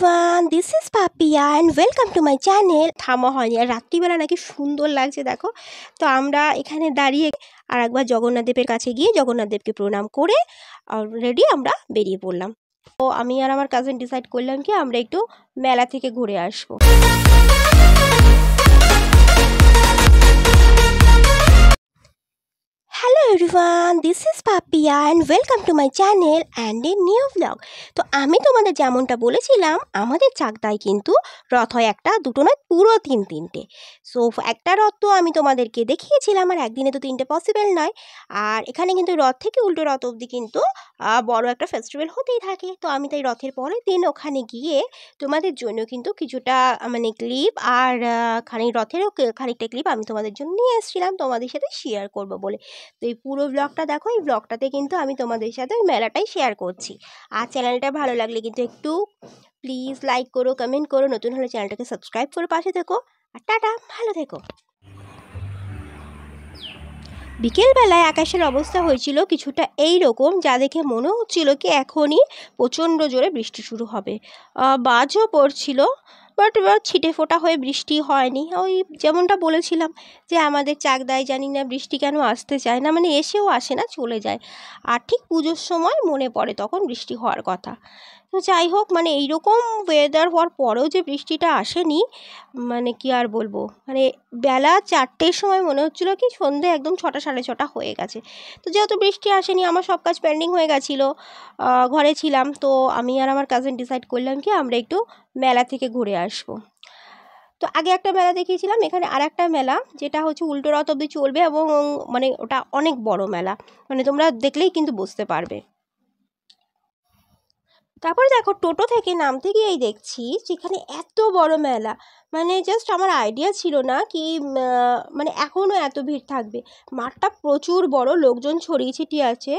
Everyone, this is Papiya and welcome to my channel. থামা হয়নি আর রাত্রিবেলা নাকি সুন্দর লাগছে দেখো। তো আমরা এখানে দাঁড়িয়ে আর একবার জগন্নাথ দেবের কাছে গিয়ে জগন্নাথ দেবকে প্রণাম করে অলরেডি আমরা বেরিয়ে পড়লাম। তো আমি আর আমার কাজিন ডিসাইড করলাম কি আমরা একটু মেলা থেকে ঘুরে আসবো। Hello everyone, this is Papiya and welcome to my channel and a new blog. তো আমি তোমাদের যেমনটা বলেছিলাম আমাদের চাকদায় কিন্তু রথ হয় একটা, দুটো নয়, পুরো তিনটে। সো একটা রথ তো আমি তোমাদেরকে দেখিয়েছিলাম, আর একদিনে তো তিনটে পসিবল নয়। আর এখানে কিন্তু রথ থেকে উল্টো রথ অবধি কিন্তু বড় একটা ফেস্টিভ্যাল হতেই থাকে। তো আমি তাই রথের পরের দিন ওখানে গিয়ে তোমাদের জন্য কিন্তু কিছুটা মানে ক্লিপ আর রথেরও খানিকটা ক্লিপ আমি তোমাদের জন্য নিয়ে এসেছিলাম তোমাদের সাথে শেয়ার করবো বলে। তো এই পুরো ব্লগটা দেখো, এই ব্লগটাতে কিন্তু আমি তোমাদের সাথে ওই মেলাটাই শেয়ার করছি। আর চ্যানেলটা ভালো লাগলে কিন্তু একটু প্লিজ লাইক করো, কমেন্ট করো, নতুন হলে চ্যানেলটাকে সাবস্ক্রাইব করে পাশে থেকো। আর টাটা, ভালো থেকো। বিকেলবেলায় আকাশের অবস্থা হয়েছিল কিছুটা এই রকম, যা দেখে মনে হচ্ছিল কি এখনই প্রচণ্ড জোরে বৃষ্টি শুরু হবে। বাজও পড়ছিল, বাট ছিটে ফোটা হয়ে বৃষ্টি হয়নি। ওই যেমনটা বলেছিলাম যে আমাদের চাকদায় জানি না বৃষ্টি কেন আসতে চায় না, মানে এসেও আসে না, চলে যায়। আর ঠিক পুজোর সময় মনে পড়ে তখন বৃষ্টি হওয়ার কথা। তো যাই হোক, মানে এইরকম ওয়েদার হওয়ার পরেও যে বৃষ্টিটা আসেনি, মানে কি আর বলবো, মানে বেলা 4টের সময় মনে হচ্ছিলো কি সন্ধে একদম 6টা সাড়ে 6টা হয়ে গেছে। তো যেহেতু বৃষ্টি আসেনি, আমার সব কাজ পেন্ডিং হয়ে গেছিলো, ঘরে ছিলাম। তো আমি আর আমার কাজিন ডিসাইড করলাম কি আমরা একটু মেলা থেকে ঘুরে আসবো। তো আগে একটা মেলা দেখিয়েছিলাম, এখানে আর একটা মেলা যেটা হচ্ছে উল্টো রথ অবধি চলবে, এবং মানে ওটা অনেক বড় মেলা, মানে তোমরা দেখলেই কিন্তু বুঝতে পারবে। তারপরে দেখো টোটো থেকে নামতে গিয়েই দেখছি যেখানে এত বড় মেলা, মানে জাস্ট আমার আইডিয়া ছিল না কি মানে এখনও এত ভিড় থাকবে। মাঠটা প্রচুর বড়, লোকজন ছড়িয়ে ছিটিয়ে আছে।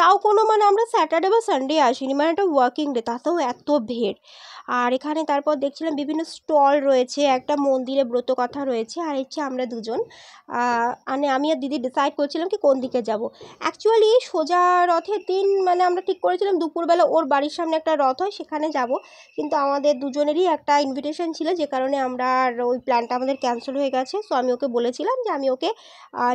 তাও কোনো মানে আমরা স্যাটারডে বা সানডে আসিনি, মানে একটা ওয়ার্কিং ডে, তাতেও এত ভিড়। আর এখানে তারপর দেখছিলাম বিভিন্ন স্টল রয়েছে, একটা মন্দিরে ব্রত কথা রয়েছে, আর হচ্ছে আমরা দুজন মানে আমি আর দিদি ডিসাইড করছিলাম কি কোন দিকে যাব। অ্যাকচুয়ালি সোজা রথের দিন মানে আমরা ঠিক করেছিলাম দুপুরবেলা ওর বাড়ির সামনে একটা রথ হয় সেখানে যাব, কিন্তু আমাদের দুজনেরই একটা ইনভিটেশন ছিল, যে কারণে আমরা আর ওই প্ল্যানটা আমাদের ক্যান্সেল হয়ে গেছে। সো আমি ওকে বলেছিলাম যে আমি ওকে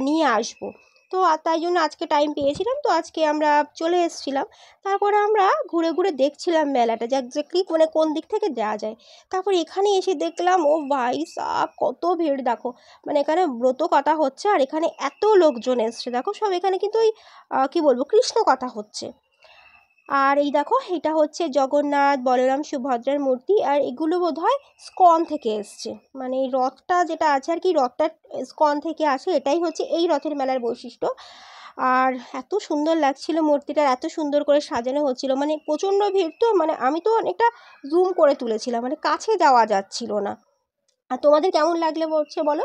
নিয়ে আসবো। তো আর তাই জন্য আজকে টাইম পেয়েছিলাম, তো আজকে আমরা চলে এসেছিলাম। তারপরে আমরা ঘুরে ঘুরে দেখছিলাম মেলাটা যে এক্স্যাক্টলি মানে কোন দিক থেকে যাওয়া যায়। তারপর এখানে এসে দেখলাম ও ভাই সাব কত ভিড় দেখো, মানে এখানে ব্রত কথা হচ্ছে আর এখানে এত লোকজন এসছে দেখো, সব এখানে কিন্তু ওই কী বলবো কৃষ্ণ কথা হচ্ছে। আর এই দেখো এটা হচ্ছে জগন্নাথ, বলরাম, সুভদ্রার মূর্তি, আর এগুলো বোধহয় স্কন থেকে এসছে, মানে এই রথটা যেটা আছে আর কি, রথটা স্কন থেকে আসে, এটাই হচ্ছে এই রথের মেলার বৈশিষ্ট্য। আর এত সুন্দর লাগছিল মূর্তিটা, এত সুন্দর করে সাজানো হচ্ছিল, মানে প্রচণ্ড ভিড় তো, মানে আমি তো অনেকটা জুম করে তুলেছিলাম, মানে কাছে যাওয়া যাচ্ছিল না। আর তোমাদের কেমন লাগলে বলছে বলো।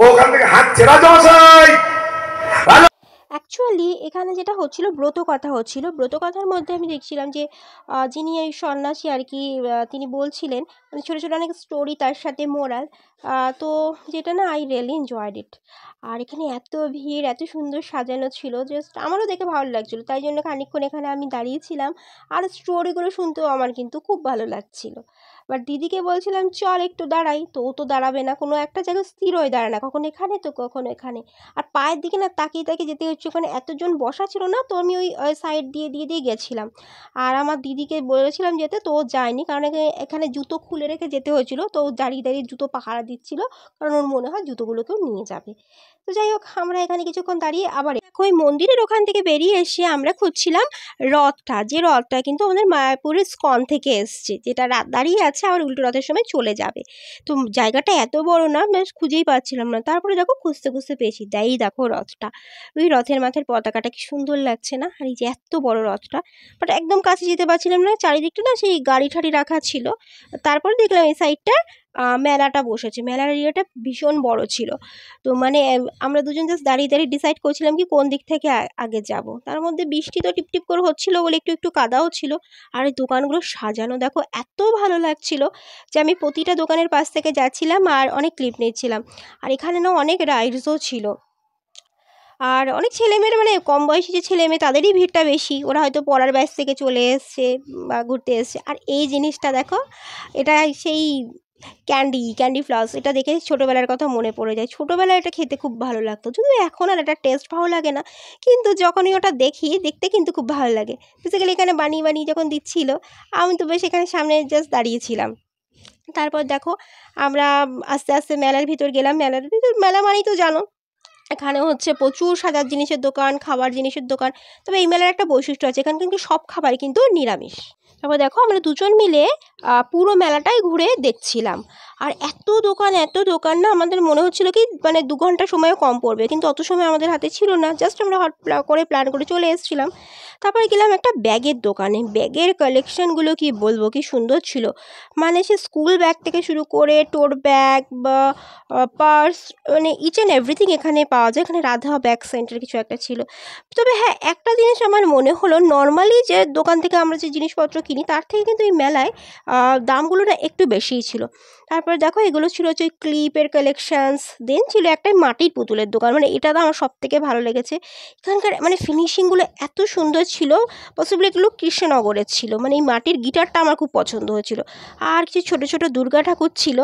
ওখান থেকে হাত ছেড়া জমাশয়। অ্যাকচুয়ালি এখানে যেটা হচ্ছিল ব্রত কথা হচ্ছিল, ব্রত কথার মধ্যে আমি দেখছিলাম যে যিনি এই সন্ন্যাসী আর কি, তিনি বলছিলেন মানে ছোটো ছোটো অনেক স্টোরি, তার সাথে মোরাল। তো যেটা না আই রিয়েলি এনজয়েড ইট। আর এখানে এত ভিড়, এত সুন্দর সাজানো ছিল, জাস্ট আমারও দেখে ভালো লাগছিলো, তাই জন্য খানিকক্ষণ এখানে আমি দাঁড়িয়েছিলাম। আর স্টোরিগুলো শুনতেও আমার কিন্তু খুব ভালো লাগছিলো। বাট দিদিকে বলছিলাম চল একটু দাঁড়াই, তো ও তো দাঁড়াবে না, কোনো একটা জায়গায় স্থির হয়ে দাঁড়ায় না, কখনো এখানে তো কখনো এখানে। আর পায়ের দিকে না তাকিয়ে তাকিয়ে যেতে হচ্ছে, ওখানে এতজন বসা ছিল না, তো আমি ওই সাইড দিয়ে গেছিলাম। আর আমার দিদিকে বলেছিলাম যেতে, তো ও যায়নি, কারণ এখানে জুতো খুলে রেখে যেতে হয়েছিল, তো ও দাঁড়িয়ে দাঁড়িয়ে জুতো পাহারা দিচ্ছিল, কারণ ওর মনে হয় জুতোগুলোকেও নিয়ে যাবে। তো যাই হোক, আমরা এখানে কিছুক্ষণ দাঁড়িয়ে আবার ওই মন্দিরের ওখান থেকে বেরিয়ে এসে আমরা খুঁজছিলাম রথটা, যে রথটা কিন্তু আমাদের মায়াপুরের স্কন থেকে এসছে, যেটা দাঁড়িয়ে আছে আবার উল্টো রথের সময় চলে যাবে। তো জায়গাটা এত বড় না, বেশ খুঁজেই পাচ্ছিলাম না, তারপরে দেখো খুঁজতে খুঁজতে পেয়েছি, তাই দেখো রথটা, ওই রথের মাথার পতাকাটা কি সুন্দর লাগছে না, আর এই যে এত বড় রথটা। বাট একদম কাছে যেতে পারছিলাম না, চারিদিকটা না সেই গাড়ি ঠাড়ি রাখা ছিল। তারপরে দেখলাম এই সাইডটা মেলাটা বসেছে, মেলার এরিয়াটা ভীষণ বড় ছিল। তো মানে আমরা দুজন জাস্ট দাঁড়িয়ে দাঁড়িয়ে ডিসাইড করছিলাম কি কোন দিক থেকে আগে যাব। তার মধ্যে বৃষ্টি তো টিপটিপ করে হচ্ছিলো বলে একটু একটু কাদাও ছিল। আর এই দোকানগুলো সাজানো দেখো এত ভালো লাগছিল যে আমি প্রতিটা দোকানের পাশ থেকে যাচ্ছিলাম আর অনেক ক্লিপ নিচ্ছিলাম। আর এখানে না অনেক রাইডসও ছিল। আর অনেক ছেলেমেয়েরা মানে কম বয়সী যে ছেলেমেয়ে তাদেরই ভিড়টা বেশি, ওরা হয়তো পড়ার ব্যাচ থেকে চলে এসছে বা ঘুরতে এসছে। আর এই জিনিসটা দেখো, এটা সেই ক্যান্ডি ফ্লাস, এটা দেখে ছোটোবেলার কথা মনে পড়ে যায়। ছোটোবেলায় এটা খেতে খুব ভালো লাগতো, যদিও এখন আর এটা টেস্ট ভালো লাগে না, কিন্তু যখনই ওটা দেখি দেখতে কিন্তু খুব ভালো লাগে। বেসিক্যালি এখানে বানিয়ে যখন দিচ্ছিল, আমি তো বেশ এখানে সামনে জাস্ট দাঁড়িয়েছিলাম। তারপর দেখো আমরা আস্তে আস্তে মেলার ভিতর গেলাম। মেলা মানেই তো জানো, এখানে হচ্ছে প্রচুর সাজার জিনিসের দোকান, খাবার জিনিসের দোকান। তবে এই মেলার একটা বৈশিষ্ট্য আছে, এখানে কিন্তু সব খাবারই কিন্তু নিরামিষ। তারপর দেখো আমরা দুজন মিলে পুরো মেলাটাই ঘুরে দেখছিলাম। আর এত দোকান না, আমাদের মনে হচ্ছিল কি মানে 2 ঘন্টা সময়ও কম পড়বে, কিন্তু অত সময় আমাদের হাতে ছিল না, জাস্ট আমরা হট করে প্ল্যান করে চলে এসেছিলাম। তারপরে গেলাম একটা ব্যাগের দোকানে। ব্যাগের কালেকশানগুলো কি বলবো, কি সুন্দর ছিল। মানে সে স্কুল ব্যাগ থেকে শুরু করে টোট ব্যাগ বা পার্স, মানে ইচ অ্যান্ড এভরিথিং এখানে পাওয়া যায়। এখানে রাধা ব্যাগ সেন্টার কিছু একটা ছিল। তবে হ্যাঁ, একটা জিনিস আমার মনে হলো, নর্মালি যে দোকান থেকে আমরা যে জিনিসপত্র কিনি তার থেকে কিন্তু এই মেলায় দামগুলো না একটু বেশিই ছিল। তারপরে দেখো এগুলো ছিল হচ্ছে ক্লিপের কালেকশানস, দেন ছিল একটা মাটির পুতুলের দোকান। মানে এটা তো আমার সবথেকে ভালো লেগেছে। এখানকার মানে ফিনিশিংগুলো এত সুন্দর ছিল, পসিবলি এগুলো কৃষ্ণনগরের ছিল। মানে এই মাটির গিটারটা আমার খুব পছন্দ হয়েছিল। আর কিছু ছোট দুর্গা ঠাকুর ছিল।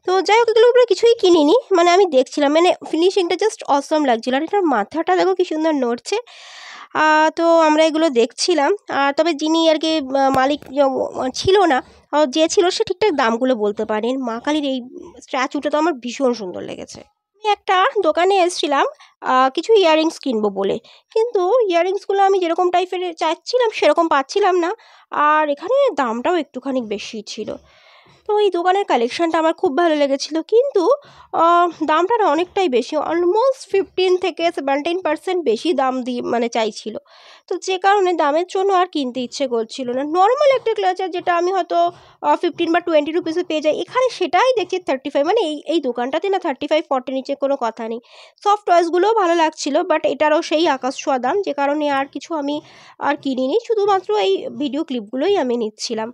তো যাই হোক, এগুলো উপরে কিছুই কিনিনি, মানে আমি দেখছিলাম, মানে ফিনিশিংটা জাস্ট অসম লাগছিল। আর এটার মাথাটা দেখো কি সুন্দর নড়ছে। তো আমরা এগুলো দেখছিলাম। তবে যিনি আর কি মালিক ছিল না, যে ছিল সে ঠিকঠাক দামগুলো বলতে পারেন। মা কালীর এই স্ট্যাচুটা তো আমার ভীষণ সুন্দর লেগেছে। আমি একটা দোকানে এসেছিলাম কিছু ইয়াররিংস কিনবো বলে, কিন্তু ইয়াররিংসগুলো আমি যেরকম টাইপের চাচ্ছিলাম সেরকম পাচ্ছিলাম না। আর এখানে দামটাও একটুখানি বেশি ছিল। তো এই দোকানের কালেকশানটা আমার খুব ভালো লেগেছিলো, কিন্তু দামটা না অনেকটাই বেশি, অলমোস্ট 15 থেকে 17% বেশি দাম দিয়ে মানে চাইছিল। তো যে কারণে দামের জন্য আর কিনতে ইচ্ছে করছিল না। নর্মাল একটা ক্লাচার যেটা আমি হয়তো 15 বা 20 রুপিসে পেয়ে যাই, এখানে সেটাই দেখছি 35। মানে এই দোকানটাতে না 35-40 নিচে কোনো কথা নেই। সফট টয়েসগুলোও ভালো লাগছিলো, বাট এটারও সেই আকাশ ছোঁয়া দাম, যে কারণে আর কিছু আমি আর কিনিনি, শুধুমাত্র এই ভিডিও ক্লিপগুলোই আমি নিচ্ছিলাম।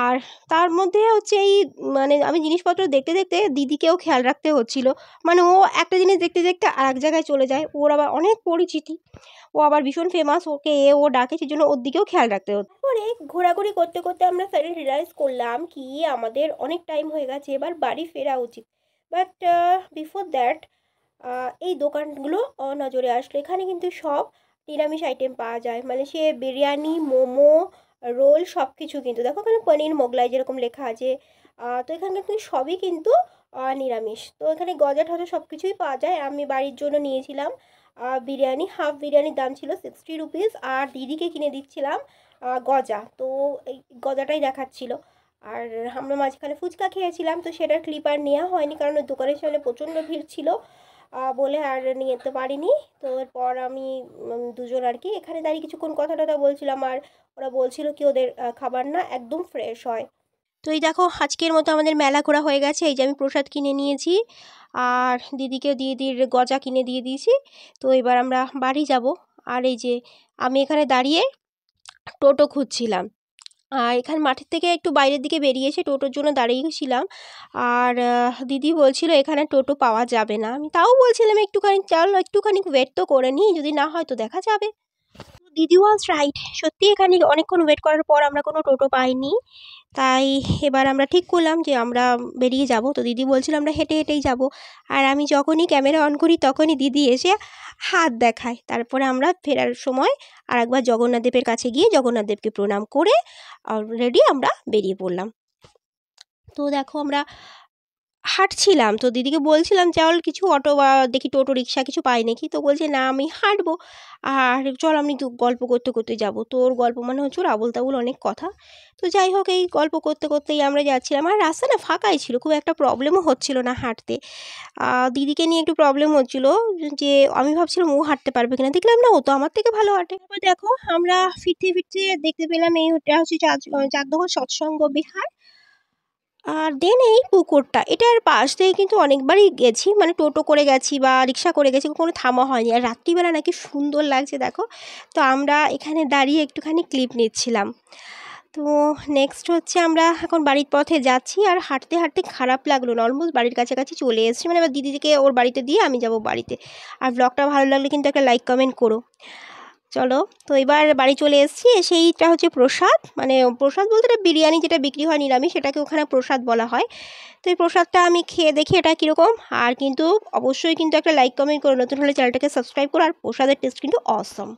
আর তার মধ্যে হচ্ছে এই মানে আমি জিনিসপত্র দেখতে দিদিকেও খেয়াল রাখতে হচ্ছিল। মানে ও একটা জিনিস দেখতে আরেক জায়গায় চলে যায়। ওর আবার অনেক পরিচিতি, ও আবার ভীষণ ফেমাস, ওকে ও ডাকে, সেজন্য ওর দিকেও খেয়াল রাখতে হতো। তারপরে ঘোরাঘুরি করতে আমরা ফাইনালি রিয়ালাইজ করলাম কি আমাদের অনেক টাইম হয়ে গেছে, এবার বাড়ি ফেরা উচিত। বাট বিফোর দ্যাট এই দোকানগুলো নজরে আসলো। এখানে কিন্তু সব নিরামিষ আইটেম পাওয়া যায়, মানে সে বিরিয়ানি, মোমো, রোল সব কিছু। কিন্তু দেখো এখানে পনির মোগলাই যেরকম লেখা আছে। তো এখানে কিন্তু সবই কিন্তু নিরামিষ। তো এখানে গজা টজা সব কিছুই পাওয়া যায়। আমি বাড়ির জন্য নিয়েছিলাম বিরিয়ানি, হাফ বিরিয়ানির দাম ছিল 60 রুপিস, আর দিদিকে কিনে দিচ্ছিলাম গজা। তো এই গজাটাই দেখাচ্ছিল। আর আমরা মাঝখানে ফুচকা খেয়েছিলাম, তো সেটার ক্লিপ আর নেওয়া হয়নি, কারণ ওই দোকানের সামনে প্রচণ্ড ভিড় ছিল বলে আর নিয়ে যেতে পারিনি। তো এরপর আমি দুজন আর কি এখানে দাঁড়িয়ে কিছুক্ষণ কথা টথা বলছিলাম। আর ওরা বলছিল কি ওদের খাবার না একদম ফ্রেশ হয়। তো এই দেখো আজকের মতো আমাদের মেলা ঘোরা হয়ে গেছে। এই যে আমি প্রসাদ কিনে নিয়েছি, আর দিদিকে দিদির গজা কিনে দিয়ে দিয়েছি। তো এবার আমরা বাড়ি যাব। আর এই যে আমি এখানে দাঁড়িয়ে টোটো খুঁজছিলাম। আর এখানে মাঠের থেকে একটু বাইরের দিকে বেরিয়ে এসে টোটোর জন্য দাঁড়িয়েছিলাম। আর দিদি বলছিল এখানে টোটো পাওয়া যাবে না। আমি তাও বলছিলাম একটুখানি চলো, একটুখানি ওয়েট তো করে নিই, যদি না হয় তো দেখা যাবে। দিদি ওয়াজ রাইট, সত্যি এখানে অনেকক্ষণ ওয়েট করার পর আমরা কোনো টোটো পাইনি। তাই এবার আমরা ঠিক করলাম যে আমরা বেরিয়ে যাব। তো দিদি বলছিল আমরা হেঁটেই যাব। আর আমি যখনই ক্যামেরা অন করি তখনই দিদি এসে হাত দেখায়। তারপরে আমরা ফেরার সময় আর একবার জগন্নাথ দেবের কাছে গিয়ে জগন্নাথ দেবকে প্রণাম করে অলরেডি আমরা বেরিয়ে পড়লাম। তো দেখো আমরা হাঁটছিলাম, তো দিদিকে বলছিলাম চল কিছু অটো বা দেখি টোটো রিক্সা কিছু পাই নাকি। তো বলছে না আমি হাঁটবো, আর চল আমি তো গল্প করতে যাবো। তো ওর গল্প মানে হচ্ছে ওর আবোল তাবোল অনেক কথা। তো যাই হোক এই গল্প করতেই আমরা যাচ্ছিলাম। আর রাস্তা না ফাঁকাই ছিল, খুব একটা প্রবলেমও হচ্ছিল না হাঁটতে। দিদিকে নিয়ে একটু প্রবলেম হচ্ছিল, যে আমি ভাবছিলাম ও হাঁটতে পারবে কিনা, দেখলাম না ও তো আমার থেকে ভালো হাঁটে। তারপর দেখো আমরা ফিরতে দেখতে পেলাম এটা হচ্ছে চাকদহ সৎসঙ্গ বিহার। আর দেন এই পুকুরটা, এটার পাশ থেকে কিন্তু অনেকবারই গেছি, মানে টোটো করে গেছি বা রিক্সা করে গেছি, কোনো থামা হয়নি। আর রাত্রিবেলা নাকি সুন্দর লাগছে দেখো। তো আমরা এখানে দাঁড়িয়ে একটুখানি ক্লিপ নিচ্ছিলাম। তো নেক্সট হচ্ছে আমরা এখন বাড়ির পথে যাচ্ছি, আর হাঁটতে হাঁটতে খারাপ লাগলো না, অলমোস্ট বাড়ির কাছাকাছি চলে এসেছি, মানে এবার দিদিকে ওর বাড়িতে দিয়ে আমি যাব বাড়িতে। আর ব্লগটা ভালো লাগলে কিন্তু একটা লাইক কমেন্ট করো। চলো, তো এবার বাড়ি চলে এসেছি। সেইটা হচ্ছে প্রসাদ, মানে প্রসাদ বলতে এটা বিরিয়ানি যেটা বিক্রি হয় নিরামিষ, সেটাকে ওখানে প্রসাদ বলা হয়। তো এই প্রসাদটা আমি খেয়ে দেখি এটা কীরকম। আর কিন্তু অবশ্যই কিন্তু একটা লাইক কমেন্ট করো, নতুন হলে চ্যানেলটাকে সাবস্ক্রাইব করো। আর প্রসাদের টেস্ট কিন্তু অসম।